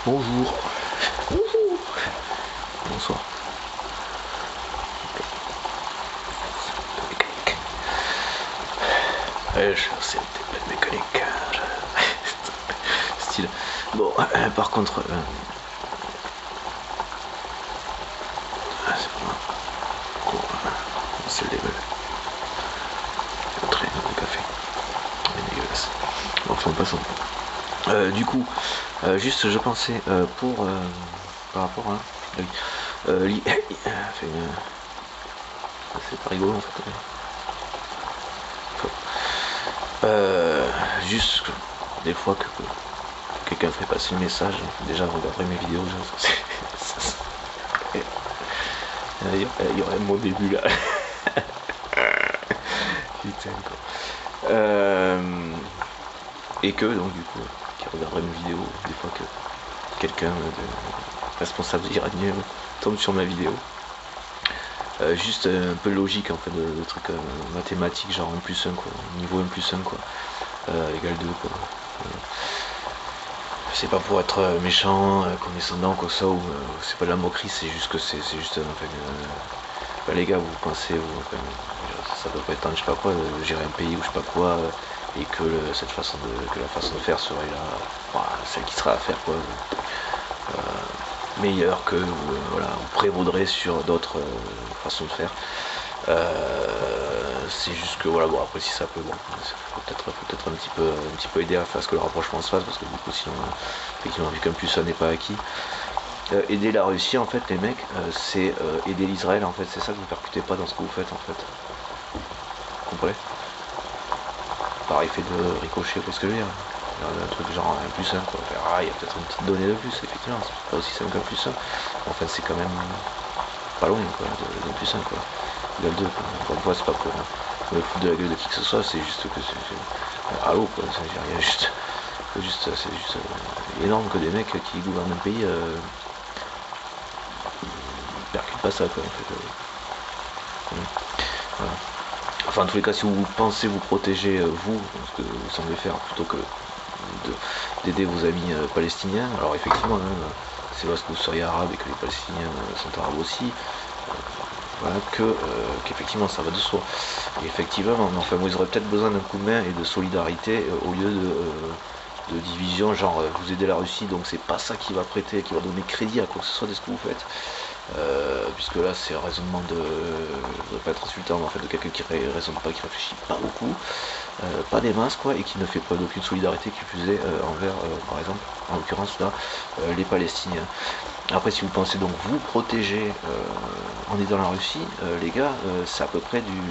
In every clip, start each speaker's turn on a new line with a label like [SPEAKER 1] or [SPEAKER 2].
[SPEAKER 1] Bonjour. Bonjour. Bonsoir. Ouais, je sais, t'es plein de mécanique. Style. Bon, par contre. C'est bon. C'est le level. Le train de café. C'est dégueulasse. Bon, enfin, passons. Du coup, juste je pensais par rapport à. C'est pas rigolo en fait. Juste des fois que quelqu'un fait passer le message, déjà regarder mes vidéos, il y aurait un mot début là. Putain quoi. Et que donc du coup, qui regarderait mes vidéos, des fois que quelqu'un de responsable iranien tombe sur ma vidéo. Juste un peu logique en fait de trucs mathématiques, genre 1 plus 1 quoi, niveau 1 plus 1 quoi, égale 2 quoi. C'est pas pour être méchant, condescendant quoi ça, ou c'est pas de la moquerie, c'est juste que c'est juste enfin, bah, les gars vous pensez, ça peut pas être je sais pas quoi, gérer un pays ou je sais pas quoi, et que cette façon que la façon de faire serait là, bah, celle qui sera à faire quoi. Meilleur que voilà, on prévaudrait sur d'autres façons de faire. C'est juste que voilà, bon après si ça peut, bon, faut peut-être un petit peu aider à faire ce que le rapprochement se fasse, parce que du coup sinon effectivement vu qu'un plus ça n'est pas acquis. Aider la Russie en fait les mecs, c'est aider l'Israël en fait, c'est ça que vous ne percutez pas dans ce que vous faites en fait. Vous comprenez? Par effet de ricochet, parce que je veux dire. Un truc genre 1 plus 1 quoi. Ah, il y a peut-être une petite donnée de plus, effectivement, c'est pas aussi simple qu'un plus 1. En fait, c'est quand même pas loin quoi, de plus 1 quoi. Égale 2 quoi. Encore une fois, c'est pas pour me foutre de la gueule de qui que ce soit, c'est juste que c'est. Allô quoi, il y a juste. C'est juste énorme que des mecs qui gouvernent un pays percutent pas ça quoi en fait. Voilà. Enfin, en tous les cas, si vous pensez vous protéger, vous, ce que vous semblez faire, plutôt que d'aider vos amis palestiniens, alors effectivement, hein, c'est parce que vous seriez arabe et que les Palestiniens sont arabes aussi, voilà, qu'effectivement ça va de soi. Et effectivement, enfin, moi, ils auraient peut-être besoin d'un coup de main et de solidarité au lieu de division, genre vous aidez la Russie, donc c'est pas ça qui va prêter, qui va donner crédit à quoi que ce soit de ce que vous faites. Puisque là c'est un raisonnement de. Je ne voudrais pas être insultant, mais en fait de quelqu'un qui raisonne pas, qui réfléchit pas beaucoup, pas des masses quoi, et qui ne fait preuve d'aucune solidarité qui plus est envers, par exemple, en l'occurrence là, les Palestiniens. Après si vous pensez donc vous protéger en aidant la Russie, les gars, c'est à peu près du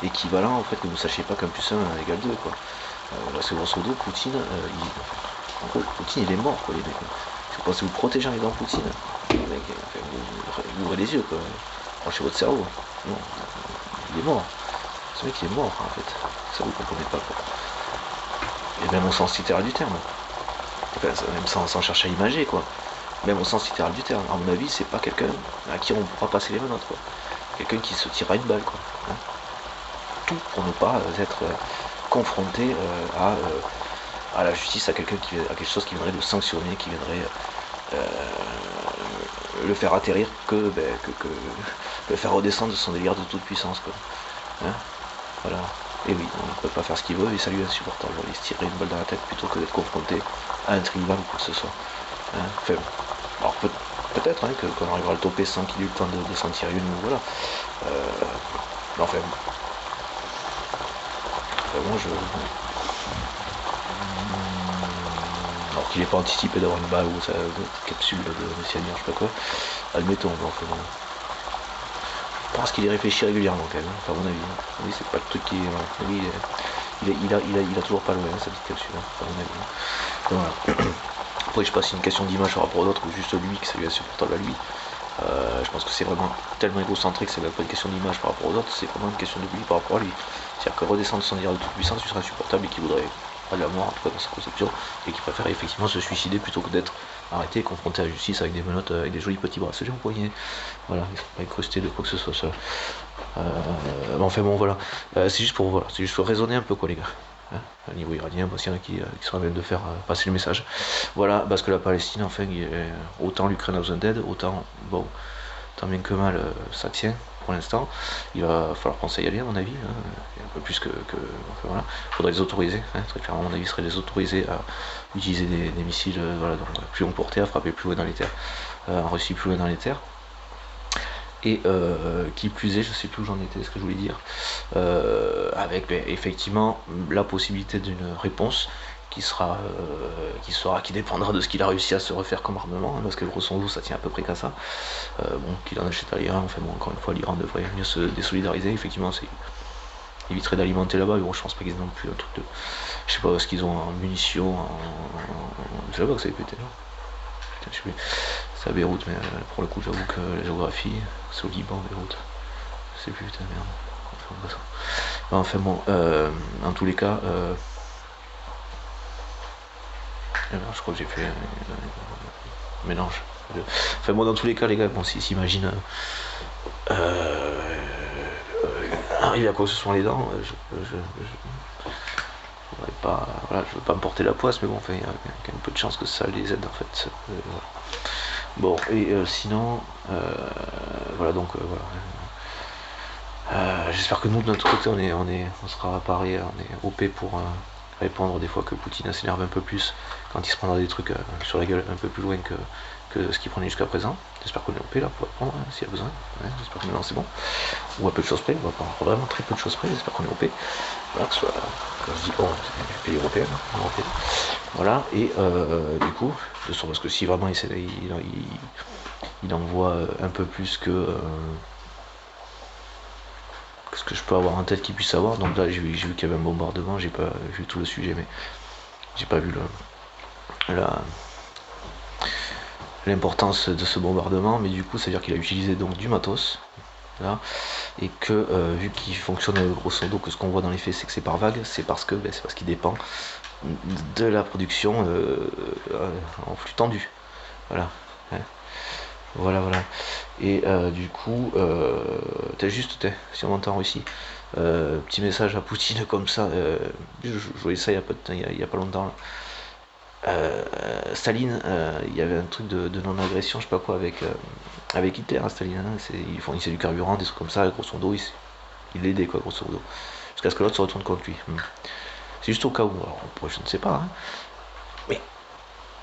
[SPEAKER 1] équivalent en fait que vous sachiez pas qu'un plus 1 égale 2 quoi. Parce que grosso modo Poutine, Poutine il est mort quoi les mecs. Si vous pensez vous protéger en aidant Poutine, les mecs, enfin, vous ouvrez les yeux quoi. Branchez votre cerveau. Non, il est mort. Ce mec il est mort en fait. Ça vous comprenez pas quoi. Et même au sens littéral du terme. Enfin, même sans chercher à imager quoi. Même au sens littéral du terme. À mon avis, c'est pas quelqu'un à qui on pourra passer les menottes quoi. Quelqu'un qui se tirera une balle quoi. Hein, tout pour ne pas être confronté à la justice, à quelqu'un à quelque chose qui viendrait le sanctionner, qui viendrait le faire atterrir que le faire redescendre de son délire de toute puissance quoi. Hein, voilà. Et oui, on ne peut pas faire ce qu'il veut et ça lui est insupportable. Il se tirerait une balle dans la tête plutôt que d'être confronté à un tribunal ou quoi que ce soit. Hein, enfin, alors peut-être hein, qu'on arrivera à le toper sans qu'il ait eu le temps de s'en tirer une ou voilà. Enfin, moi je. Alors qu'il n'ait pas anticipé d'avoir une balle ou sa capsule de cyanure, je sais pas quoi, admettons, enfin bon. Je pense qu'il y réfléchit régulièrement quand même, hein, à mon avis. Hein. Oui, c'est pas le truc qui est. Voilà. Lui, il a toujours pas loin hein, sa petite capsule, hein, à mon avis. Hein. Voilà. Après, je sais pas si c'est une question d'image par rapport à d'autres ou juste lui, que ça lui est insupportable à lui. Je pense que c'est vraiment tellement égocentrique, c'est même pas une question d'image par rapport aux autres, c'est vraiment une question de lui par rapport à lui. C'est-à-dire que redescendre son délire de toute puissance, lui serait insupportable et qu'il voudrait pas de la mort, en tout cas dans sa conception, et qui préfère effectivement se suicider plutôt que d'être arrêté et confronté à la justice avec des menottes, avec des jolis petits bracelets au poignet. Voilà, ils sont pas incrustés de quoi que ce soit ça. Enfin bon voilà, c'est juste pour raisonner un peu quoi les gars. hein, au niveau iranien, parce qu'il y en a qui seraient même de faire passer le message. Voilà, parce que la Palestine, enfin, autant l'Ukraine a besoin d'aide, autant, bon, tant bien que mal, ça tient pour l'instant. Il va falloir penser à y aller, à mon avis, hein, un peu plus enfin, voilà. Il faudrait les autoriser, hein, très clairement, à mon avis, il serait les autoriser à utiliser des missiles, voilà, donc, plus long portée, à frapper plus loin dans les terres, en Russie plus loin dans les terres. Et qui plus est, je sais plus où j'en étais, ce que je voulais dire, avec effectivement la possibilité d'une réponse qui dépendra de ce qu'il a réussi à se refaire comme armement, hein, parce que grosso modo ça tient à peu près qu'à ça. Bon, qu'il en achète à l'Iran, enfin bon, encore une fois, l'Iran devrait mieux se désolidariser, effectivement, c'est éviterait d'alimenter là-bas, mais bon, je pense pas qu'ils aient non plus un truc de. Je sais pas ce qu'ils ont en munitions, c'est là-bas que ça avait pété, non? Putain, je sais plus. C'est à Beyrouth, mais pour le coup, j'avoue que la géographie, c'est au Liban, Beyrouth. Je sais plus, putain, merde. Enfin bon, en tous les cas, je crois que j'ai fait un mélange. Enfin bon, dans tous les cas, les gars, bon, s'ils s'imaginent arriver à quoi que ce soit les dents, pas, voilà, je veux pas me porter la poisse, mais bon, enfin, il y a quand même peu de chances que ça les aide en fait. Voilà. Bon, et sinon, voilà, donc voilà. J'espère que nous, de notre côté, on sera paré, on est OP pour répondre des fois que Poutine s'énerve un peu plus quand il se prendra des trucs sur la gueule un peu plus loin que ce qu'il prenait jusqu'à présent. J'espère qu'on est OP là pour répondre s'il y a besoin. Ouais, j'espère que maintenant c'est bon. Ou à peu de choses près, vraiment très peu de choses près, j'espère qu'on est OP. Voilà, que ce soit, quand je dis bon, c'est les pays européens, hein, voilà, et du coup, de sorte parce que si vraiment il envoie un peu plus que ce que je peux avoir en tête qu'il puisse avoir. Donc là j'ai vu qu'il y avait un bombardement, j'ai pas vu tout le sujet, mais j'ai pas vu l'importance de ce bombardement, mais du coup ça veut dire qu'il a utilisé donc du matos là, et que vu qu'il fonctionne grosso modo, que ce qu'on voit dans les faits c'est que c'est par vague, c'est parce qu'il dépend de la production en flux tendu, voilà, hein. Voilà. Et du coup, si on m'entend en Russie, petit message à Poutine comme ça, je voyais ça il y a pas longtemps. Staline, il y avait un truc de non-agression, je sais pas quoi, avec Hitler, hein, Staline, hein, il fournissait du carburant, des trucs comme ça, grosso modo, il l'aidait, quoi, grosso modo. Jusqu'à ce que l'autre se retourne contre lui. C'est juste au cas où, alors, je ne sais pas, hein. Mais,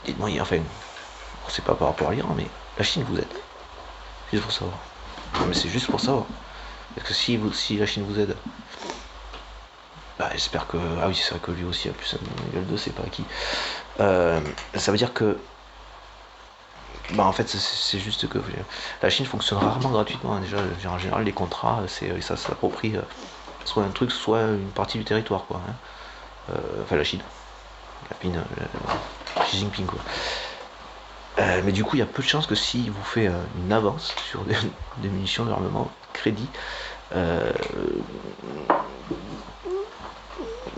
[SPEAKER 1] dites-moi, enfin, on sait pas par rapport à l'Iran, mais la Chine vous aide. Juste pour savoir. Non, mais c'est juste pour savoir. Parce que si la Chine vous aide, bah j'espère que. Ah oui, c'est vrai que lui aussi a plus un niveau 2, c'est pas qui. Ça veut dire que. Bah en fait, c'est juste que la Chine fonctionne rarement gratuitement. Déjà, en général, les contrats, ça s'approprie soit un truc, soit une partie du territoire, quoi. Hein. Enfin, la Chine. Xi Jinping, quoi. Mais du coup, il y a peu de chances que s'il vous fait une avance sur des munitions d'armement crédit,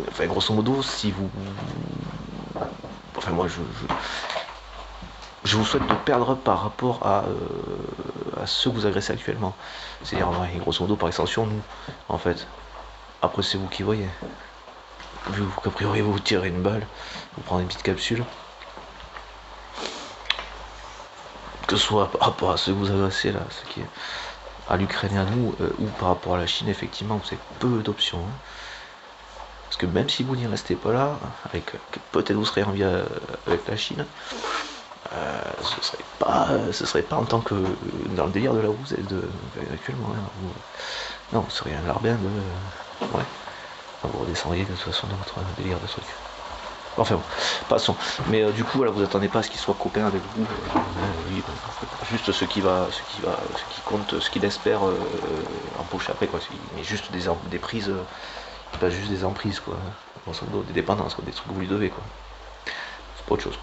[SPEAKER 1] enfin, grosso modo, si vous. Enfin, moi, je vous souhaite de perdre par rapport à ceux que vous agressez actuellement. C'est-à-dire, grosso modo, par extension, nous, en fait. Après, c'est vous qui voyez. Vu qu'a priori, vous tirez une balle, vous prenez une petite capsule. Que ce soit par rapport à ceux que vous agressez là, ce qui est à l'Ukraine et à nous, ou par rapport à la Chine, effectivement, vous avez peu d'options. Hein. Parce que même si vous n'y restez pas là, peut-être vous serez en vie avec la Chine, ce serait pas en tant que dans le délire de là où vous êtes actuellement. Hein, non, vous seriez un larbin de. Ouais. Vous redescendriez de toute façon dans votre délire de truc. Enfin bon, passons. Mais du coup, voilà, vous attendez pas à ce qu'il soit copain avec vous. Juste ce qui compte, ce qu'il espère embaucher après, quoi. Mais juste des prises, pas juste des emprises, quoi. Des dépendances, quoi, des trucs que vous lui devez, quoi. C'est pas autre chose.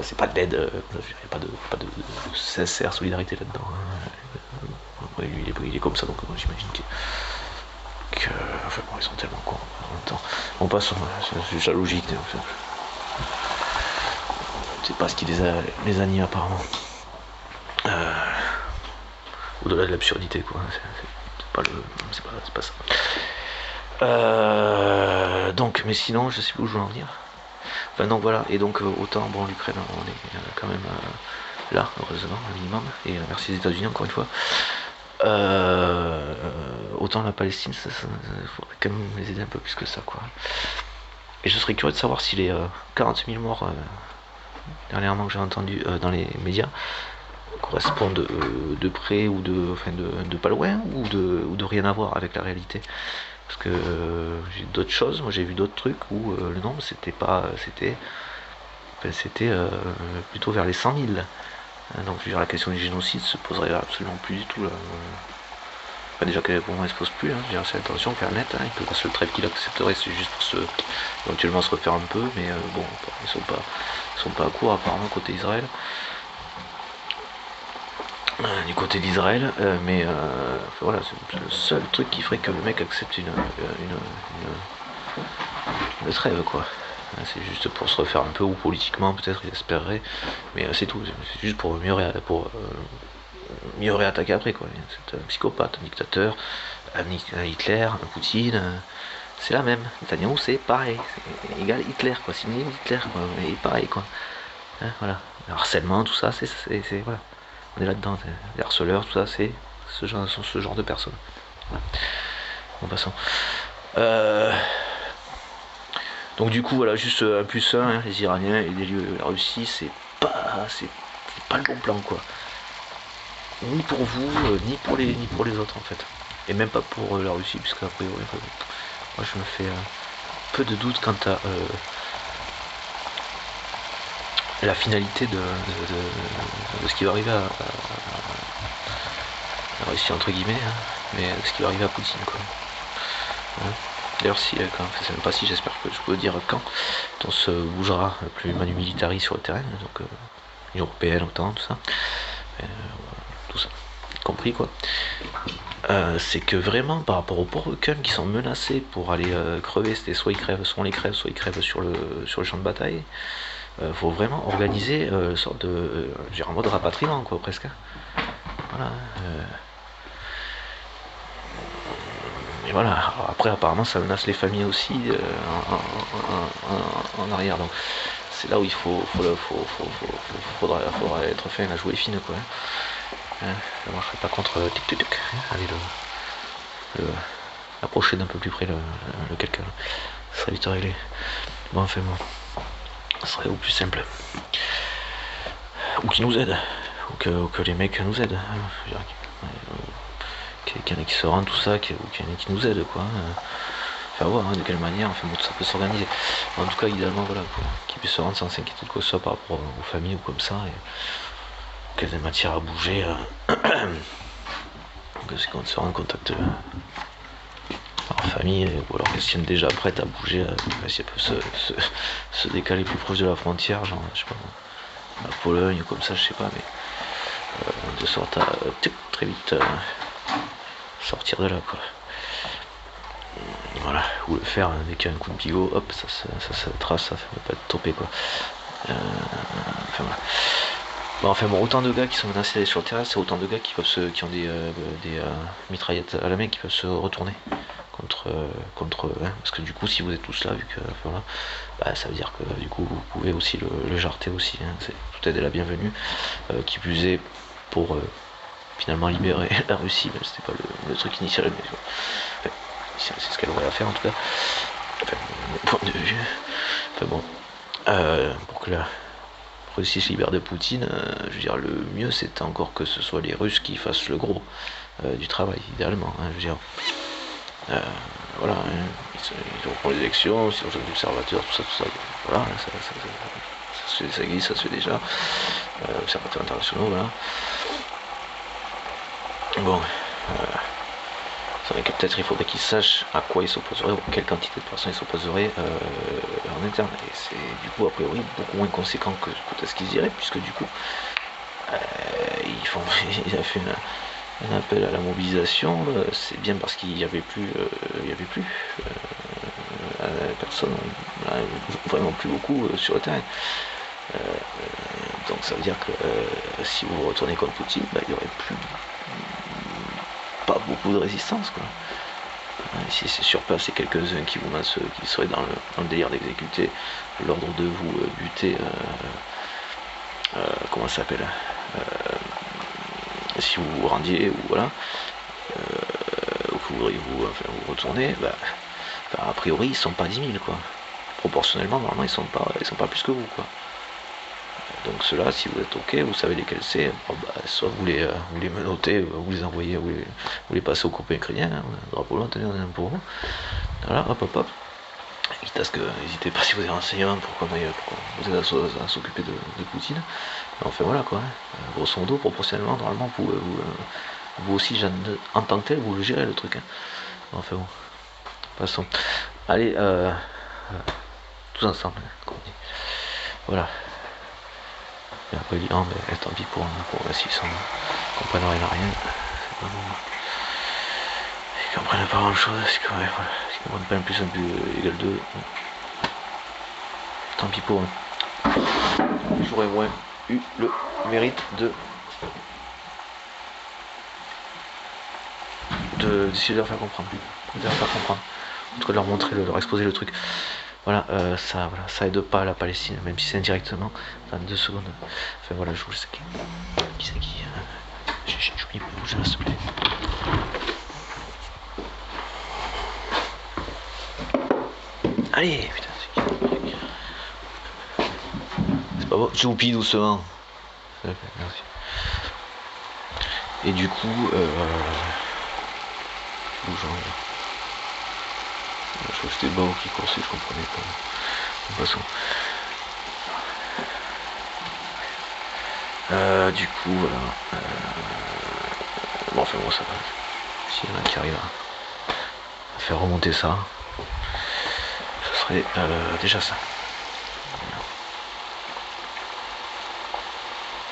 [SPEAKER 1] C'est pas de l'aide, il n'y a pas de sincère solidarité là-dedans. Hein. Après, lui, il est comme ça, donc moi, j'imagine que. Enfin bon, ils sont tellement cons en même temps. On passe, c'est juste la logique. C'est pas ce qui les anime apparemment. Au-delà de l'absurdité, quoi. C'est pas ça. Donc, mais sinon, je sais plus où je veux en venir. Enfin, donc voilà, et donc autant, bon, l'Ukraine, on est quand même là, heureusement, un minimum, et merci les États-Unis encore une fois. Autant la Palestine, ça faudrait quand même les aider un peu plus que ça, quoi. Et je serais curieux de savoir si les 40 000 morts dernièrement que j'ai entendu dans les médias correspondent de près ou de pas loin ou de rien à voir avec la réalité. Parce que j'ai d'autres choses, moi j'ai vu d'autres trucs où le nombre c'était pas. C'était plutôt vers les 100 000. Donc je veux dire, la question du génocide se poserait absolument plus du tout. Là. Enfin, déjà que pour moi elle se pose plus, hein. C'est l'intention claire net, hein. Que la seule trêve qu'il accepterait c'est juste pour éventuellement se refaire un peu, mais bon, ils sont pas à court apparemment côté Israël. Du côté d'Israël, mais enfin, voilà, c'est le seul truc qui ferait que le mec accepte une trêve, quoi. C'est juste pour se refaire un peu, ou politiquement peut-être, il espérerait, mais c'est tout, c'est juste pour mieux réattaquer après, quoi. C'est un psychopathe, un dictateur, un Hitler, un Poutine, c'est la même. Netanyahu, c'est pareil, c'est égal Hitler, quoi, c'est Hitler, quoi, et pareil, quoi. Hein, voilà, le harcèlement, tout ça, c'est voilà. On est là-dedans, les harceleurs, tout ça, c'est ce genre de personnes. Voilà. Bon, passons. Donc du coup, voilà, juste un plus un, hein, les Iraniens et la Russie, c'est pas le bon plan, quoi. Ni pour vous, ni pour les autres, en fait. Et même pas pour la Russie, puisque a priori, moi je me fais peu de doute quant à la finalité de ce qui va arriver à la Russie, entre guillemets, hein, mais ce qui va arriver à Poutine, quoi. Hein. D'ailleurs, si, c'est même pas si, j'espère que je peux dire quand on se bougera plus manu militari sur le terrain, donc Union Européenne, OTAN, tout ça, tout ça, compris, quoi. C'est que vraiment, par rapport aux pauvres cums qui sont menacés pour aller crever, c'était soit ils crèvent sur le champ de bataille. Faut vraiment organiser une sorte de. En mode rapatriement, quoi, presque. Voilà. Et voilà. Alors après, apparemment, ça menace les familles aussi en arrière. Donc, c'est là où il faudra être fin à jouer fine, quoi. Ça marcherait pas contre tic-tic-tic. Allez, approcher d'un peu plus près le quelqu'un. Ça serait vite réglé. Bon, enfin bon. Ça serait au plus simple. Ou qui nous aide. Ou que les mecs nous aident. Qu'il y en a qui se rendent, tout ça, ou qu'il y en a qui nous aident, quoi. Enfin, voir de quelle manière, enfin bon, ça peut s'organiser. En tout cas, idéalement, voilà, qu'ils puissent se rendre sans s'inquiéter de quoi que ce soit par rapport aux familles ou comme ça, et qu'il y ait des matières à bouger, que c'est quand se rend en contact en famille, ou alors qu'elles tiennent déjà prêtes à bouger, si elles peuvent se décaler plus proche de la frontière, genre, je sais pas, la Pologne ou comme ça, je sais pas, mais de sorte à très vite sortir de là, quoi. Voilà, ou le faire dès qu'il y a un coup de bigot, hop, ça trace, ça ne peut pas être topé, quoi. Enfin voilà. Bon, enfin bon, autant de gars qui sont menacés d'aller sur le terrain, c'est autant de gars qui ont des mitraillettes à la main qui peuvent se retourner contre hein, parce que du coup, si vous êtes tous là, vu que enfin, voilà, bah, ça veut dire que du coup vous pouvez aussi le jarter aussi, hein, tout aide est la bienvenue, qui plus est pour finalement libérer la Russie, même si c'était pas le truc initial, mais enfin, c'est ce qu'elle aurait à faire en tout cas, enfin, mon point de vue. Enfin bon, pour que la Russie se libère de Poutine, je veux dire, le mieux c'est encore que ce soit les Russes qui fassent le gros du travail, idéalement, hein, je veux dire. Voilà, hein, ils auront les élections, ils ont des observateurs, tout ça, voilà, ça se fait déjà, observateurs internationaux, voilà. Bon, c'est vrai que peut-être il faudrait qu'ils sachent à quoi ils s'opposeraient, ou quelle quantité de personnes ils s'opposeraient en interne. Et c'est du coup, a priori, beaucoup moins conséquent que peut-être ce qu'ils diraient, puisque du coup, ils ont fait un appel à la mobilisation, c'est bien parce qu'il n'y avait plus, personne, vraiment plus beaucoup sur le terrain. Donc ça veut dire que si vous retournez contre Poutine, bah, il n'y aurait plus pas beaucoup de résistance, quoi. Si c'est sur place, c'est quelques-uns qui vous qui seraient dans le délire d'exécuter l'ordre de vous buter, comment ça s'appelle, si vous vous rendiez, ou voilà, ou que vous voudriez vous retourner, a priori ils sont pas 10 000 quoi. Proportionnellement, normalement ils sont pas plus que vous quoi. Donc ceux-là, si vous êtes ok, vous savez lesquels c'est, soit vous les menotez, vous les envoyez, vous les passez aux copains ukrainiens, hein, drapeau blanc, tenez, on est pour vous. Voilà, hop. Quitte à ce que, n'hésitez pas si vous avez un renseignement pour vous êtes à s'occuper de Poutine. Enfin voilà quoi, hein. Grosso modo, proportionnellement, normalement, vous aussi, en tant que tel, vous le gérez le truc. Hein. Enfin bon, passons. Allez, tous ensemble, hein, voilà. Et après l'Iran, tant pis pour s'ils comprennent rien à rien. C'est pas bon. Ils comprennent pas grand chose, c'est que voilà. S'ils comprennent pas un plus 1 plus égal 2. Tant pis pour eux. J'aurais moins eu le mérite d'essayer de leur faire comprendre. En tout cas de leur montrer, de leur exposer le truc. Voilà, ça aide pas la Palestine, même si c'est indirectement. Dans 2 secondes. Enfin voilà, je vous laisse. Qui c'est qui j'oublie pas de bouger là, s'il te plaît. Allez, putain, c'est pas bon, choupi doucement. Merci. Et du coup, je crois que c'était Bao qui coursait, je comprenais pas. De toute façon. Du coup, voilà. Bon, enfin bon, ça va. S'il y en a qui arrive à faire remonter ça, ce serait déjà ça.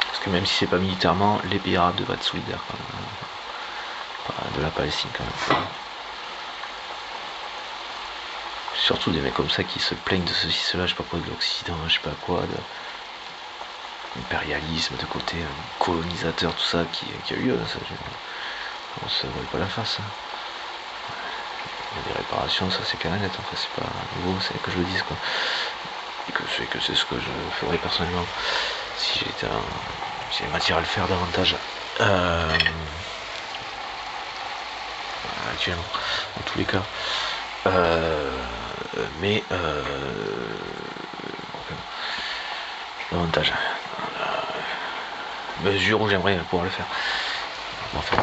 [SPEAKER 1] Parce que même si c'est pas militairement, les pays arabes devraient être solidaires quand même. De la Palestine quand même. Surtout des mecs comme ça qui se plaignent de ceci, cela, je sais pas quoi, de l'Occident, je sais pas quoi, de impérialisme, de côté colonisateur, tout ça qui a eu lieu, ça, on se voit pas la face. Hein. Il y a des réparations, ça c'est clair et net, en fait, c'est pas nouveau, c'est que je le dise quoi. Et que c'est ce que je ferais personnellement si j'avais matière à le faire davantage. Actuellement, dans tous les cas. Mais davantage mesure où j'aimerais pouvoir le faire. Enfin,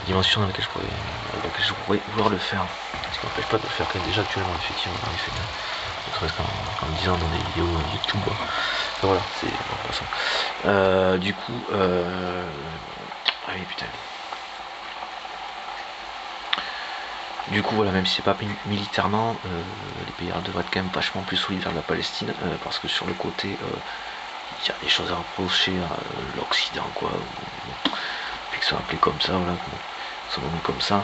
[SPEAKER 1] dimension dans laquelle je pourrais vouloir le faire. Ce qui m'empêche pas de le faire quand même déjà actuellement, effectivement, en effet. Ne serait-ce qu'en me disant dans des vidéos YouTube. Enfin, voilà, c'est de toute façon. Du coup, ah oui, putain. Du coup, voilà, même si c'est pas militairement, les pays arabes devraient être quand même vachement plus solidaires de la Palestine, parce que sur le côté, il y a des choses à reprocher à l'Occident, quoi, puis que ça appelé comme ça, voilà, ça nommé comme ça,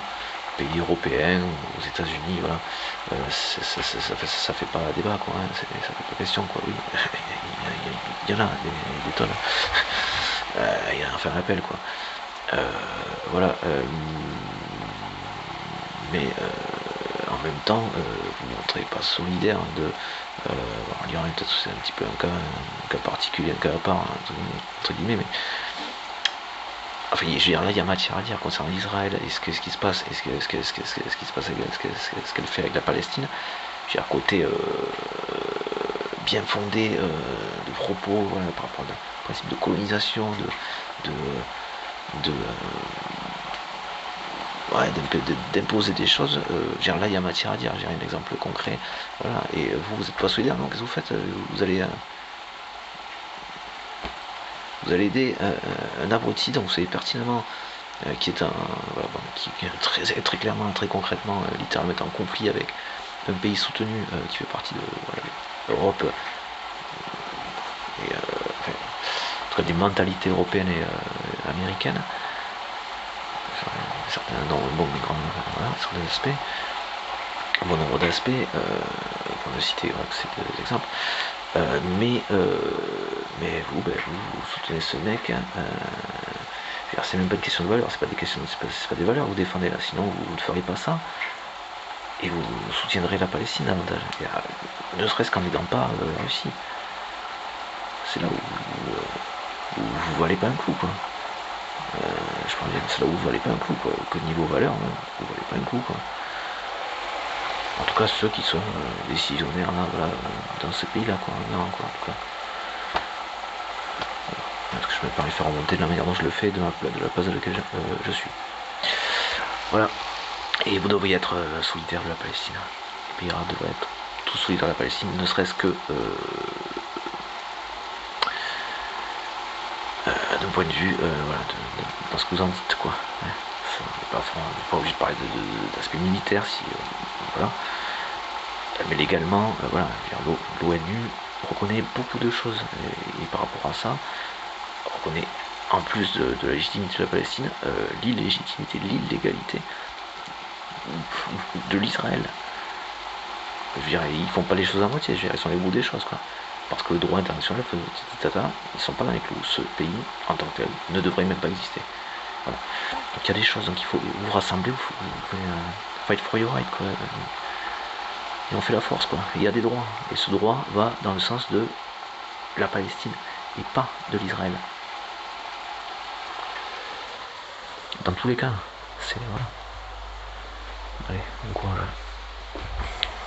[SPEAKER 1] pays européens, aux États-Unis, voilà, ça fait pas débat, quoi, hein, ça fait pas question, quoi, oui, il y en a des tonnes, il y en a à faire appel, quoi, voilà, mais en même temps, vous ne montrez pas solidaire en l'Iran, peut-être c'est un petit peu un cas particulier, un cas à part, entre guillemets, mais enfin, je veux dire, là, il y a matière à dire concernant Israël et ce qui se passe, et ce qui se passe avec ce qu'elle fait avec la Palestine. J'ai un côté bien fondé de propos, voilà, par rapport au principe de colonisation, d'imposer des choses, là il y a matière à dire, j'ai un exemple concret, voilà, et vous n'êtes pas solidaire, donc qu'est-ce que vous faites, vous allez aider un abruti dont vous savez pertinemment qui est très clairement, très concrètement, littéralement en conflit avec un pays soutenu qui fait partie de l'Europe, et enfin, en tout cas des mentalités européennes et américaines. Sur les aspects, bon nombre d'aspects, pour ne citer que ces deux exemples, mais vous soutenez ce mec, hein, c'est même pas une question de valeur, c'est pas des valeurs que vous défendez là, sinon vous ne feriez pas ça. et vous soutiendrez la Palestine davantage. Ne serait-ce qu'en n'aidant pas la Russie. C'est là où vous valez pas un clou, quoi. Je pense bien que c'est là où vous valez pas un clou, quoi. Que niveau valeur, hein, vous valez pas un clou, quoi. En tout cas, ceux qui sont décisionnaires là, voilà, dans ce pays-là, quoi, non, quoi, en tout cas. Parce que je me permets de faire remonter de la manière dont je le fais, de la place à laquelle je suis. Voilà. Et vous devriez être solidaire de la Palestine. Les pays arabes devraient être tous solidaires de la Palestine, ne serait-ce que d'un point de vue, voilà, dans ce que vous en dites, quoi. Ouais. Pas obligé de parler d'aspect militaire, si, voilà. Mais légalement, voilà, l'ONU reconnaît beaucoup de choses, et par rapport à ça, reconnaît, en plus de la légitimité de la Palestine, l'illégitimité, l'illégalité de l'Israël. Je veux dire, ils font pas les choses à moitié, je veux dire, ils sont les bouts des choses, quoi. Parce que le droit international fait ils sont pas dans les clous. Ce pays, en tant que tel, ne devrait même pas exister. Voilà. Donc il y a des choses, donc il faut vous rassembler, vous pouvez fight for your right, quoi. Et on fait la force, quoi. Il y a des droits. Et ce droit va dans le sens de la Palestine et pas de l'Israël. Dans tous les cas, c'est voilà. Allez, bon courage.